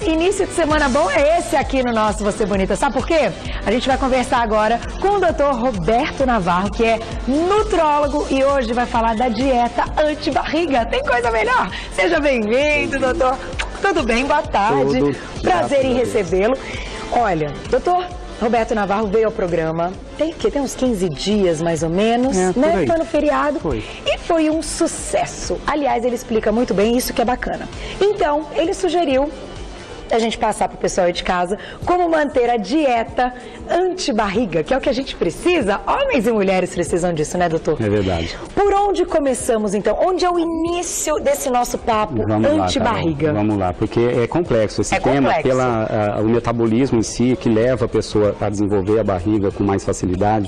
início de semana bom é esse aqui no nosso Você Bonita. Sabe por quê? A gente vai conversar agora com o Dr. Roberto Navarro, que é nutrólogo e hoje vai falar da dieta anti-barriga. Tem coisa melhor? Seja bem-vindo, doutor. Tudo bem? Boa tarde. Tudo. Prazer em recebê-lo. Olha, doutor Roberto Navarro veio ao programa, tem uns 15 dias mais ou menos, né? Foi no feriado. Foi. E foi um sucesso. Aliás, ele explica muito bem isso que é bacana. Então, ele sugeriu a gente passar para o pessoal aí de casa como manter a dieta anti-barriga, que é o que a gente precisa. Homens e mulheres precisam disso, né, doutor? É verdade. Por onde começamos, então? Onde é o início desse nosso papo anti-barriga? Vamos lá, porque é complexo esse tema, pelo o metabolismo em si, que leva a pessoa a desenvolver a barriga com mais facilidade.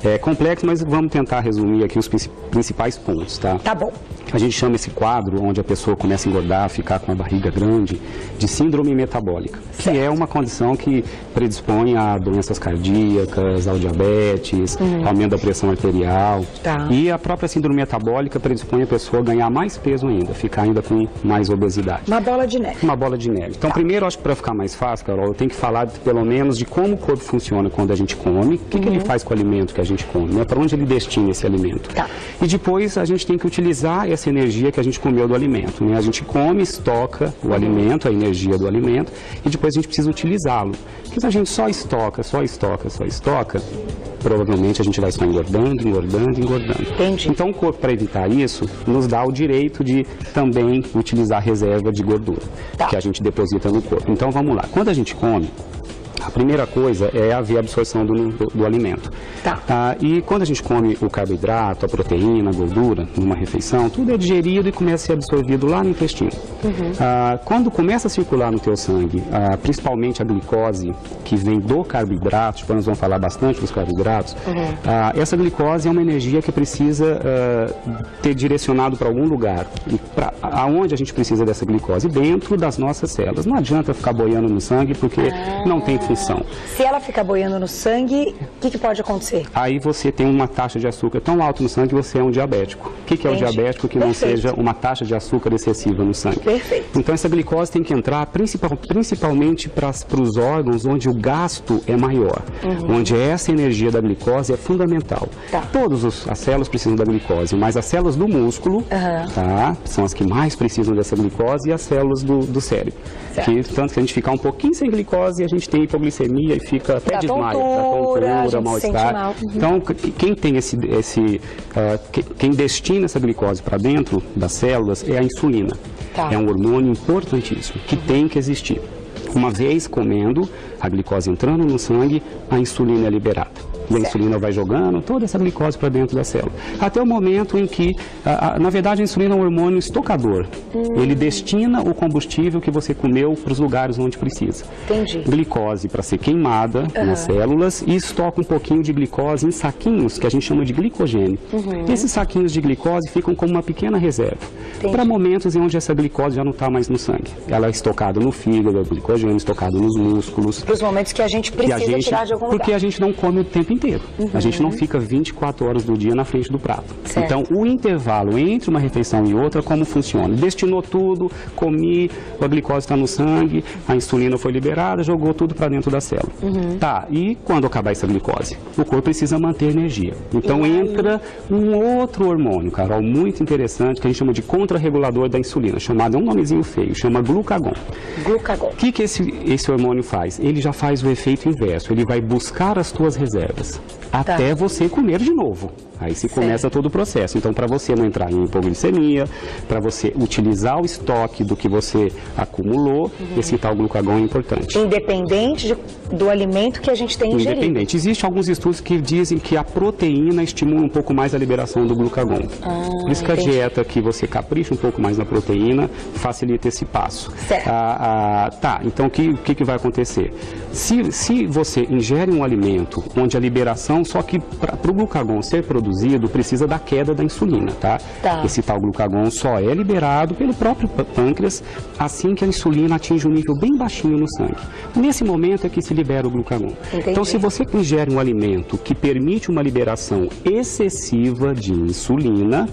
É complexo, mas vamos tentar resumir aqui os principais pontos, tá? Tá bom. A gente chama esse quadro, onde a pessoa começa a engordar, ficar com a barriga grande, de síndrome metabólica, que é uma condição que predispõe a doenças cardíacas, ao diabetes, aumento da pressão arterial. Tá. E a própria síndrome metabólica predispõe a pessoa a ganhar mais peso ainda, ficar ainda com mais obesidade. Uma bola de neve. Uma bola de neve. Então, primeiro, acho que para ficar mais fácil, Carol, eu tenho que falar pelo menos de como o corpo funciona quando a gente come, o que ele faz com o alimento que a gente come, né? Para onde ele destina esse alimento. Tá. E depois a gente tem que utilizar essa energia que a gente comeu do alimento, né? A gente come, estoca o alimento, a energia do alimento, e depois a gente precisa utilizá-lo. Porque se a gente só estoca, provavelmente a gente vai estar engordando. Entendi. Então o corpo, para evitar isso, nos dá o direito de também utilizar a reserva de gordura, que a gente deposita no corpo. Então vamos lá, quando a gente come, a primeira coisa é haver absorção do alimento. Tá. E quando a gente come o carboidrato, a proteína, a gordura, numa refeição, tudo é digerido e começa a ser absorvido lá no intestino. Quando começa a circular no teu sangue, principalmente a glicose, que vem do carboidrato, depois nós vamos falar bastante dos carboidratos, essa glicose é uma energia que precisa ter direcionado para algum lugar. E aonde a gente precisa dessa glicose? Dentro das nossas células. Não adianta ficar boiando no sangue, porque não tem função. Se ela ficar boiando no sangue, o que pode acontecer? Aí você tem uma taxa de açúcar tão alta no sangue que você é um diabético. O que é o diabético? Que não seja uma taxa de açúcar excessiva no sangue. Perfeito. Então essa glicose tem que entrar principalmente para os órgãos onde o gasto é maior, onde essa energia da glicose é fundamental. Tá. Todas as células precisam da glicose, mas as células do músculo são as que mais precisam dessa glicose, e as células do cérebro. Tanto que a gente ficar um pouquinho sem glicose, a gente tem hipoglicemia e fica até desmaio, tontura, mal-estar. Então, quem tem quem destina essa glicose para dentro das células é a insulina. É um hormônio importantíssimo, que tem que existir. Uma vez comendo, a glicose entrando no sangue, a insulina é liberada. E a insulina vai jogando toda essa glicose para dentro da célula. Até o momento em que, na verdade, a insulina é um hormônio estocador. Ele destina o combustível que você comeu para os lugares onde precisa. Entendi. Glicose para ser queimada nas células, e estoca um pouquinho de glicose em saquinhos, que a gente chama de glicogênio. Esses saquinhos de glicose ficam como uma pequena reserva, para momentos em onde essa glicose já não está mais no sangue. Ela é estocada no fígado, o glicogênio estocado nos músculos. Para os momentos que a gente precisa tirar de algum lugar. Porque a gente não come o tempo inteiro. A gente não fica 24 horas do dia na frente do prato. Então, o intervalo entre uma refeição e outra, como funciona? Destinou tudo, comi, a glicose está no sangue, a insulina foi liberada, jogou tudo para dentro da célula. Tá, e quando acabar essa glicose? O corpo precisa manter energia. Então, entra um outro hormônio, Carol, muito interessante, que a gente chama de contrarregulador da insulina, chamado, é um nomezinho feio, chama glucagon. Glucagon. O que esse hormônio faz? Ele já faz o efeito inverso, ele vai buscar as tuas reservas até você comer de novo. Aí se começa todo o processo. Então, para você não entrar em hipoglicemia, para você utilizar o estoque do que você acumulou, esse tal glucagon é importante. Independente do alimento que a gente tem ingerido. Independente. Existem alguns estudos que dizem que a proteína estimula um pouco mais a liberação do glucagon. Por isso que a dieta que você capricha um pouco mais na proteína facilita esse passo. Então o que vai acontecer? Se você ingere um alimento onde a liberação, só que para o glucagon ser produzido, precisa da queda da insulina, tá? Esse tal glucagon só é liberado pelo próprio pâncreas assim que a insulina atinge um nível bem baixinho no sangue. Nesse momento é que se libera o glucagon. Então, se você ingere um alimento que permite uma liberação excessiva de insulina,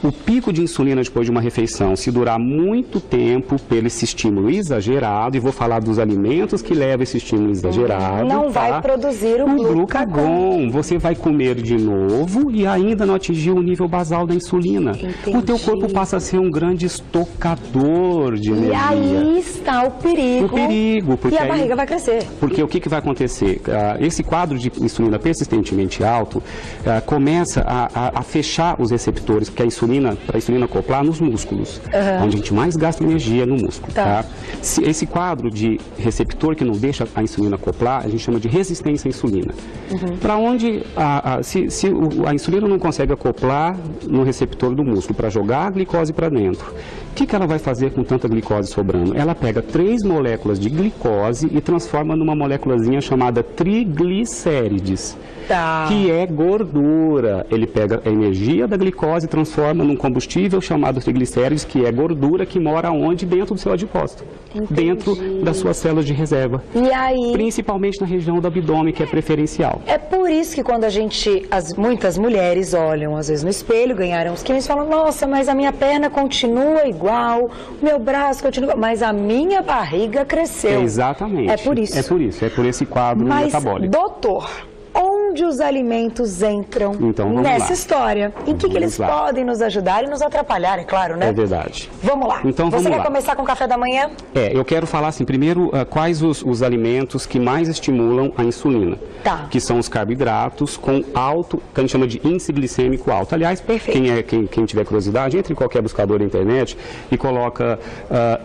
O pico de insulina depois de uma refeição, se durar muito tempo pelo esse estímulo exagerado, e vou falar dos alimentos que levam esse estímulo exagerado. Não vai produzir o glucagon. Você vai comer de novo e ainda não atingiu o nível basal da insulina. Entendi. O teu corpo passa a ser um grande estocador de energia. E aí está o perigo. O perigo. Porque e a barriga vai crescer. Porque o que vai acontecer? Esse quadro de insulina persistentemente alto começa a fechar os receptores, porque para a insulina acoplar nos músculos, onde a gente mais gasta energia no músculo. Tá. Esse quadro de receptor que não deixa a insulina acoplar, a gente chama de resistência à insulina. Para onde se a insulina não consegue acoplar no receptor do músculo para jogar a glicose para dentro, o que ela vai fazer com tanta glicose sobrando? Ela pega 3 moléculas de glicose e transforma numa moléculazinha chamada triglicérides, que é gordura. Ele pega a energia da glicose e transforma num combustível chamado triglicérides, que é gordura que mora onde? Dentro do seu adipócito. Dentro das suas células de reserva. E aí? Principalmente na região do abdômen, que é preferencial. É por isso que quando muitas mulheres olham, às vezes, no espelho, ganharam uns quilos e falam, nossa, mas a minha perna continua igual, o meu braço continua igual, mas a minha barriga cresceu. Exatamente. É por isso. É por isso, é por esse quadro metabólico. Doutor, onde os alimentos entram nessa história? Em que eles podem nos ajudar e nos atrapalhar, é claro, né? É verdade. Vamos lá. Então, Você quer começar com o café da manhã? Eu quero falar assim, primeiro, quais os alimentos que mais estimulam a insulina. Que são os carboidratos com alto, que a gente chama de índice glicêmico alto. Aliás, quem tiver curiosidade, entre em qualquer buscador da internet e coloca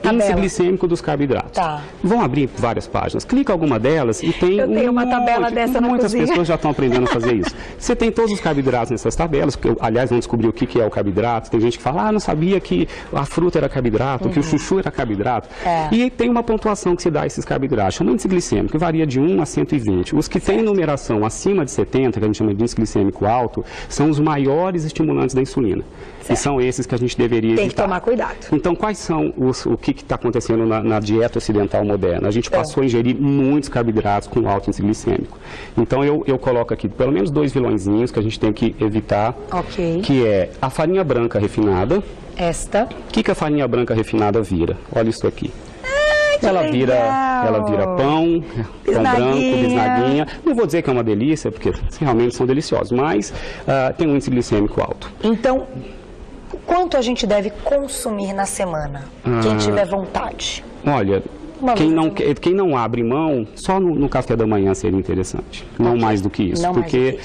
índice glicêmico dos carboidratos. Vão abrir várias páginas. Clica alguma delas e tem Eu tenho uma tabela dessa na muitas cozinha. pessoas já estão aprendendo a fazer isso. Você tem todos os carboidratos nessas tabelas, que, aliás, vamos descobrir o que é o carboidrato. Tem gente que fala, não sabia que a fruta era carboidrato, que o chuchu era carboidrato. E tem uma pontuação que se dá a esses carboidratos, chama índice glicêmico, que varia de 1 a 120. Os que têm numeração acima de 70, que a gente chama de índice glicêmico alto, são os maiores estimulantes da insulina. E são esses que a gente deveria evitar. Tem que tomar cuidado. Então, quais são o que está acontecendo na dieta ocidental moderna? A gente passou a ingerir muitos carboidratos com alto índice glicêmico. Então, eu coloco aqui pelo menos 2 vilõezinhos que a gente tem que evitar, que é a farinha branca refinada. O que a farinha branca refinada vira? Olha isso aqui. Ela vira pão branco, bisnaguinha. Não vou dizer que é uma delícia, porque realmente são deliciosos, mas tem um índice glicêmico alto. Então, quanto a gente deve consumir na semana? Quem tiver vontade. Olha, quem não abre mão, só no café da manhã seria interessante. Não mais do que isso. Porque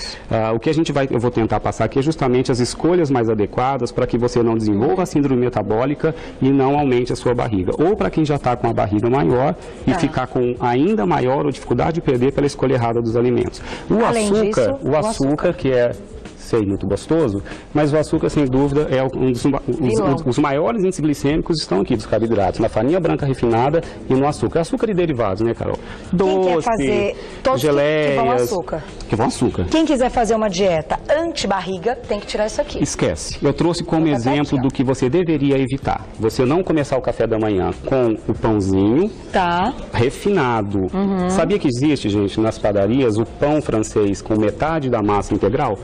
o que eu vou tentar passar aqui é justamente as escolhas mais adequadas para que você não desenvolva a síndrome metabólica e não aumente a sua barriga. Ou para quem já está com a barriga maior e ficar com ainda maior ou dificuldade de perder pela escolha errada dos alimentos. O açúcar, que é muito gostoso, mas o açúcar, sem dúvida, é os maiores índices glicêmicos estão aqui dos carboidratos, na farinha branca refinada e no açúcar. Açúcar e derivados, né, Carol? Doce, geleias, que vão açúcar. Quem quiser fazer uma dieta anti-barriga, tem que tirar isso aqui. Esquece. Eu trouxe como exemplo do que você deveria evitar. Você não começar o café da manhã com o pãozinho refinado. Sabia que existe, gente, nas padarias, o pão francês com metade da massa integral?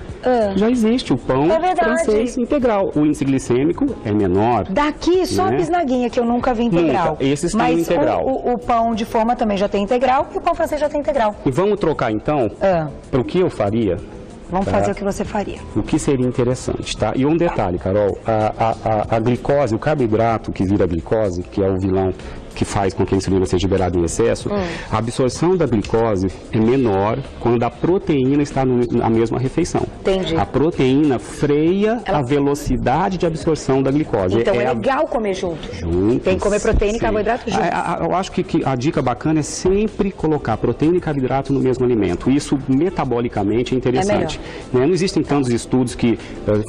Já existe o pão francês integral. O índice glicêmico é menor. Daqui só a bisnaguinha que eu nunca vi integral. Esses têm integral. O pão de forma também já tem integral e o pão francês já tem integral. E vamos trocar então para o que eu faria? Vamos fazer o que você faria. O que seria interessante, tá? E um detalhe, Carol, a glicose, o carboidrato que vira glicose, que é o vilão que faz com que a insulina seja liberada em excesso, a absorção da glicose é menor quando a proteína está na mesma refeição. Entendi. A proteína freia a velocidade de absorção da glicose. Então é legal comer juntos. Tem que comer proteína e carboidrato juntos. Eu acho que a dica bacana é sempre colocar proteína e carboidrato no mesmo alimento. Isso metabolicamente é interessante. Não existem tantos estudos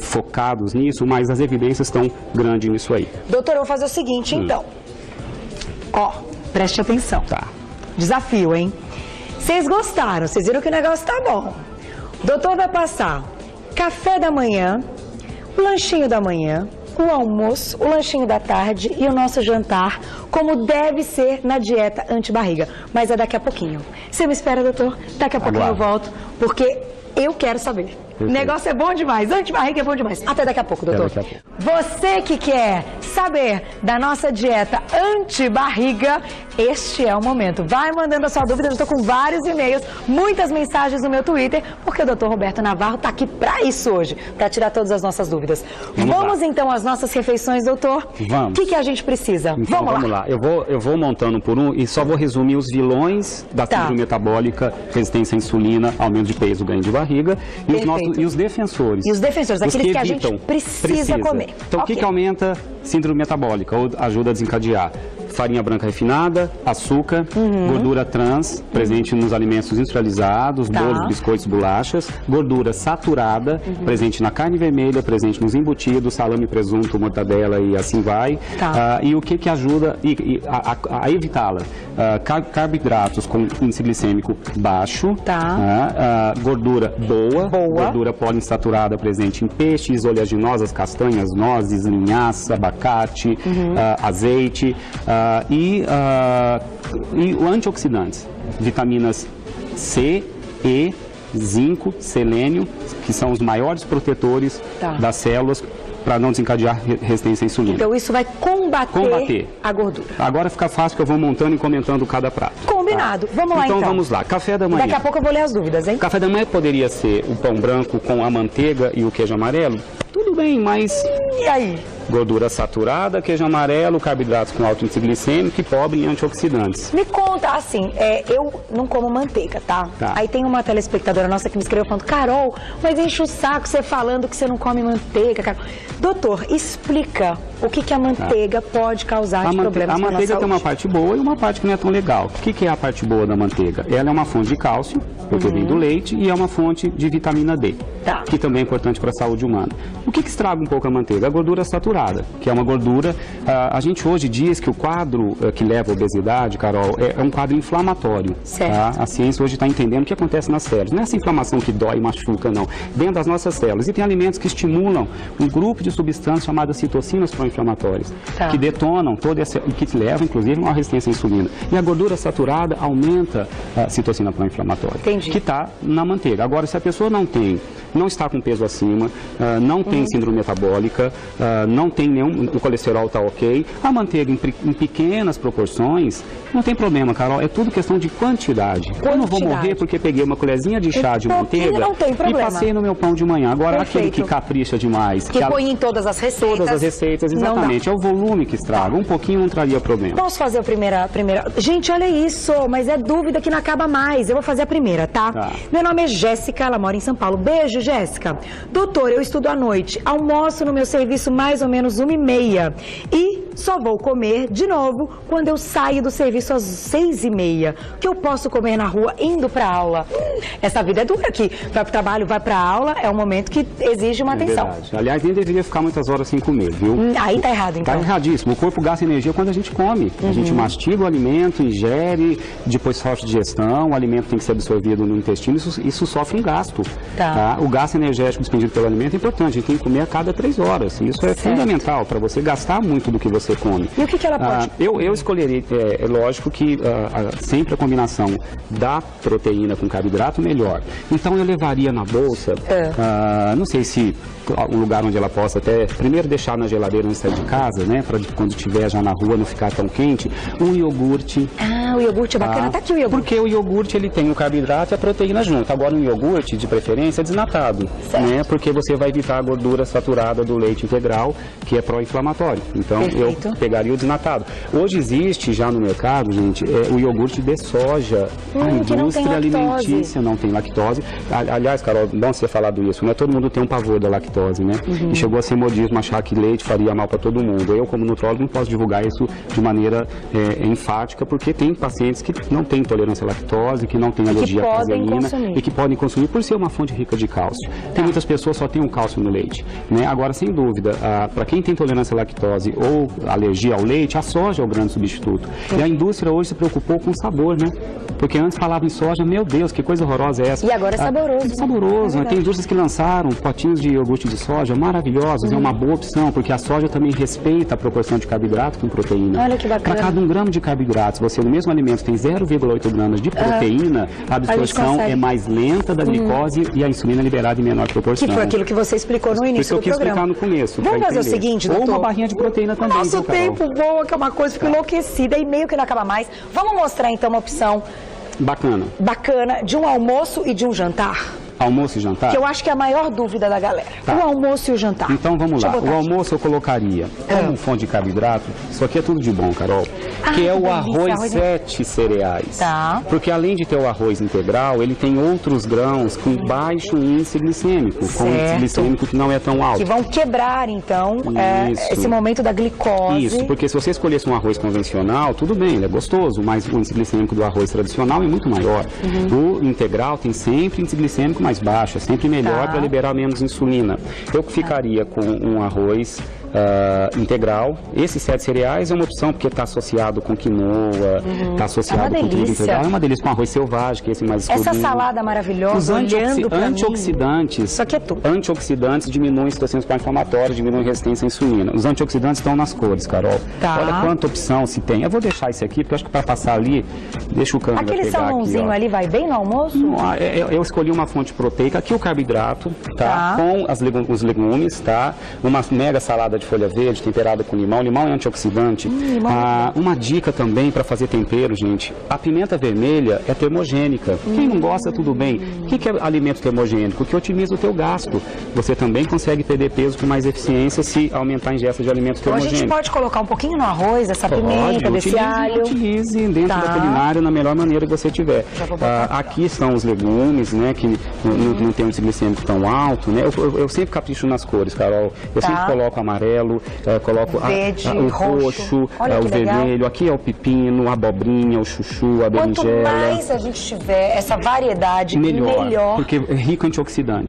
focados nisso, mas as evidências estão grandes nisso aí. Doutor, eu vou fazer o seguinte, então. Preste atenção. Desafio, hein? Vocês gostaram, vocês viram que o negócio tá bom. O doutor vai passar café da manhã, o lanchinho da manhã, o almoço, o lanchinho da tarde e o nosso jantar, como deve ser na dieta anti-barriga. Mas é daqui a pouquinho. Você me espera, doutor? Daqui a pouquinho eu volto, porque eu quero saber. O negócio é bom demais, antibarriga é bom demais. Até daqui a pouco, doutor. Até daqui a pouco. Você que quer saber da nossa dieta anti-barriga, este é o momento. Vai mandando a sua dúvida, eu estou com vários e-mails, muitas mensagens no meu Twitter, porque o doutor Roberto Navarro está aqui para isso hoje, para tirar todas as nossas dúvidas. Vamos então às nossas refeições, doutor? Vamos. O que a gente precisa? Então, vamos lá. Eu vou montando por um e só vou resumir os vilões da síndrome metabólica, resistência à insulina, aumento de peso, ganho de barriga, e os defensores. E os defensores, aqueles que a gente precisa comer. Então, o que aumenta síndrome metabólica ou ajuda a desencadear? Farinha branca refinada, açúcar, gordura trans, presente nos alimentos industrializados, bolos, biscoitos, bolachas, gordura saturada, presente na carne vermelha, presente nos embutidos, salame, presunto, mortadela e assim vai. E o que ajuda a evitá-la? Carboidratos com índice glicêmico baixo, gordura boa, gordura poliinsaturada presente em peixes, oleaginosas, castanhas, nozes, linhaça, abacate, azeite, e antioxidantes, vitaminas C, E, zinco, selênio, que são os maiores protetores das células para não desencadear resistência à insulina. Então isso vai combater a gordura. Agora fica fácil que eu vou montando e comentando cada prato. Combinado. Vamos lá então. Então vamos lá. Café da manhã. Daqui a pouco eu vou ler as dúvidas, hein? Café da manhã poderia ser o pão branco com a manteiga e o queijo amarelo? Tudo bem, mas... E aí? Gordura saturada, queijo amarelo, carboidratos com alto índice glicêmico e pobre em antioxidantes. Me conta, assim, eu não como manteiga, tá? Aí tem uma telespectadora nossa que me escreveu falando, Carol, mas enche o saco você falando que você não come manteiga, Carol. Doutor, explica o que a manteiga pode causar de problemas na nossa saúde. A manteiga tem uma parte boa e uma parte que não é tão legal. O que é a parte boa da manteiga? Ela é uma fonte de cálcio, porque vem do leite, e é uma fonte de vitamina D, que também é importante para a saúde humana. O que estraga um pouco a manteiga? A gordura saturada, que é uma gordura... a gente hoje diz que o quadro que leva à obesidade, Carol, é um quadro inflamatório. A ciência hoje está entendendo o que acontece nas células. Não é essa inflamação que dói e machuca, não. Dentro das nossas células. E tem alimentos que estimulam um grupo de substâncias chamadas citocinas pró-inflamatórias, que detonam toda essa... e que levam, inclusive, a uma resistência à insulina. E a gordura saturada aumenta a citocina pró-inflamatória, que está na manteiga. Agora, se a pessoa não está com peso acima, não tem síndrome metabólica, não tem nenhum, o colesterol está ok, a manteiga em pequenas proporções, não tem problema, Carol, é tudo questão de quantidade. Eu não vou morrer porque peguei uma colherzinha de chá de manteiga e passei no meu pão de manhã. Agora, aquele que capricha demais, que põe em todas as receitas. Todas as receitas, exatamente. É o volume que estraga. Um pouquinho não traria problema. Posso fazer a primeira? Gente, olha isso, mas é dúvida que não acaba mais. Eu vou fazer a primeira, tá? Meu nome é Jéssica, ela mora em São Paulo. Beijo, Jéssica. Doutor, eu estudo à noite, almoço no meu serviço mais ou menos 1h30 e só vou comer de novo quando eu saio do serviço às 6h30. O que eu posso comer na rua indo para aula? Essa vida é dura aqui. Vai pro trabalho, vai pra aula, é um momento que exige uma atenção. Verdade. Aliás, nem deveria ficar muitas horas sem comer, viu? Aí tá errado, então. Tá erradíssimo. O corpo gasta energia quando a gente come. A gente mastiga o alimento, ingere, depois sofre digestão, o alimento tem que ser absorvido no intestino, isso sofre um gasto. O gasto energético despendido pelo alimento é importante, a gente tem que comer a cada 3 horas. Isso é fundamental para você gastar muito do que você come. E o que ela pode? Eu escolheria, é lógico que sempre a combinação da proteína com carboidrato melhor. Então eu levaria na bolsa, não sei se um lugar onde ela possa até primeiro deixar na geladeira antes de sair de casa, né, para quando estiver já na rua não ficar tão quente, um iogurte. O iogurte é bacana, tá aqui o iogurte. Porque o iogurte ele tem o carboidrato e a proteína junto. Agora um iogurte de preferência é desnatado, né, porque você vai evitar a gordura saturada do leite integral, que é pró-inflamatório. Então eu pegaria o desnatado. Hoje existe já no mercado, gente, o iogurte de soja. A indústria alimentícia não tem lactose. Aliás, Carol, bom você falar isso, né? Todo mundo tem um pavor da lactose, né? E chegou a ser modismo achar que leite faria mal para todo mundo. Eu, como nutrólogo, não posso divulgar isso de maneira enfática, porque tem pacientes que não têm intolerância à lactose, que não têm alergia à caseína e que podem consumir por ser uma fonte rica de cálcio. Tem muitas pessoas que só têm um cálcio no leite, né? Agora, sem dúvida, para quem tem intolerância à lactose ou alergia ao leite, a soja é o grande substituto. E a indústria hoje se preocupou com o sabor, né? Porque antes falava em soja, meu Deus, que coisa horrorosa é essa? E agora é saboroso. É saboroso, né? Tem indústrias que lançaram potinhos de iogurte de soja maravilhosos, é uma boa opção, porque a soja também respeita a proporção de carboidrato com proteína. Olha que bacana. Para cada 1 grama de carboidratos, você no mesmo alimento tem 0,8 gramas de proteína, a absorção é mais lenta da glicose e a insulina liberada em menor proporção. Que foi aquilo que você explicou no início do programa. Por isso eu quis explicar no começo. Vamos fazer o seguinte, doutor? Ou uma barrinha de proteína também. Nosso tempo voa, que é uma coisa, fico enlouquecida e meio que não acaba mais. Vamos mostrar então uma opção bacana de um almoço e de um jantar? Almoço e jantar? Que eu acho que é a maior dúvida da galera. Tá. O almoço e o jantar. Então vamos lá. O almoço eu colocaria como fonte de carboidrato. Isso aqui é tudo de bom, Carol. Que é o arroz 7 cereais. Tá. Porque além de ter o arroz integral, ele tem outros grãos com baixo índice glicêmico. Com índice glicêmico que não é tão alto. Que vão quebrar, então, esse momento da glicose. Isso, porque se você escolhesse um arroz convencional, tudo bem, ele é gostoso, mas o índice glicêmico do arroz tradicional é muito maior. O integral tem sempre índice glicêmico mais baixo, é sempre melhor para liberar menos insulina. Eu ficaria com um arroz integral. Esses 7 cereais é uma opção porque está associado com quinoa, está associado com trigo integral. É uma delícia com arroz selvagem, que é esse mais escurinho. Essa salada maravilhosa, os antioxidantes, isso aqui é tudo. Antioxidantes diminuem situações inflamatórias, diminuem resistência à insulina. Os antioxidantes estão nas cores, Carol. Olha quanta opção se tem. Eu vou deixar esse aqui, porque eu acho que para passar ali, deixa o câmera aquele pegar salmãozinho aqui, ali vai bem no almoço? Eu escolhi uma fonte proteica, aqui o carboidrato, com os legumes, uma mega salada de folha verde temperada com limão. Limão é antioxidante. Uma dica também para fazer tempero, gente. A pimenta vermelha é termogênica. Quem não gosta, tudo bem. O que é alimento termogênico? Que otimiza o teu gasto. Você também consegue perder peso com mais eficiência se aumentar a ingesta de alimentos termogênicos. A gente pode colocar um pouquinho no arroz, essa pimenta, desse alho. Utilize dentro da culinária na melhor maneira que você tiver. Aqui estão os legumes, né, que não tem um índice glicêmico tão alto, né? Eu sempre capricho nas cores, Carol. Eu sempre coloco amarelo, coloco verde, o roxo, o vermelho. Aqui é o pepino, a abobrinha, o chuchu, a berinjela. Quanto mais a gente tiver essa variedade, melhor. Porque é rico em antioxidante.